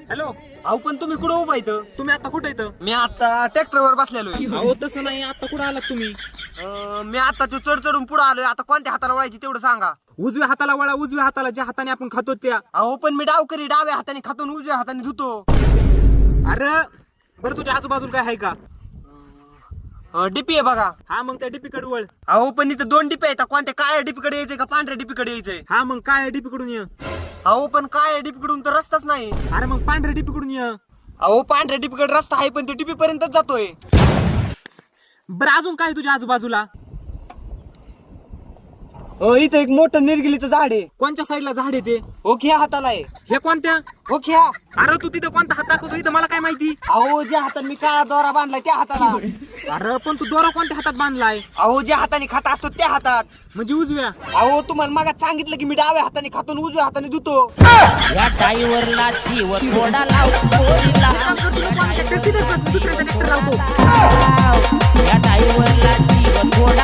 Hello, अहो पण तुम्ही कुठं उभा इथं? तुम्ही आता कुठे इथं? मी आता ट्रॅक्टरवर बसलेलो आहे. अहो तसं नाही, आता कुठं आलात तुम्ही? मी आता ते चढ चढून पुढे आलोय. आता कोणत्या हाताला वळायची तेवढं सांगा. उजव्या हाताला वळा, उजव्या हाताला, ज्या हाताने आपण खातो त्या. अहो पण मी डावकरी, डाव्या हाताने खातो आणि उजव्या हाताने धुतो. अरे बरं, तुझ्या आजूबाजूला काय आहे का? डीपी आहे बघा. हा मग त्या डीपीकडे वळ. अहो पण इथं 2 डीपी आहेत. कोणत्या, काळ्या डीपीकडे यायचंय का पांढऱ्या डीपीकडे यायचंय? हा मग काय डीपीकडून ये. अहो पण काळ्या डीपीकडून तर रस्ताच नाही. अरे मग पांढऱ्या डीपीकडून ये. अहो पांढऱ्या डीपीकडे रस्ता आहे, पण ते डीपी पर्यंतच जातोय. बरं अजून काय तुझ्या आजूबाजूला? इथं एक मोठं निर्गिलीचं झाड आहे. कोणत्या साईडला झाड आहे ते? ओके हाताला आहे. हे कोणत्या? ओके. अरे तू तिथं कोणता हात दाखवतो इथं, मला काय माहिती? अहो ज्या हाताने मी काळा दोरा बांधलाय त्या हाताला. अरे पण तू दोरा कोणत्या हातात बांधलाय? अहो ज्या हाताने खाता असतो त्या हातात. म्हणजे उजव्या? अहो तुम्हाला मागात सांगितलं की मी डाव्या हाताने खातो आणि उजव्या हाताने धुतो. या टाईवर लाचीवर थोडा लावतो. दुसऱ्याचा ट्रॅक्टर लावतो.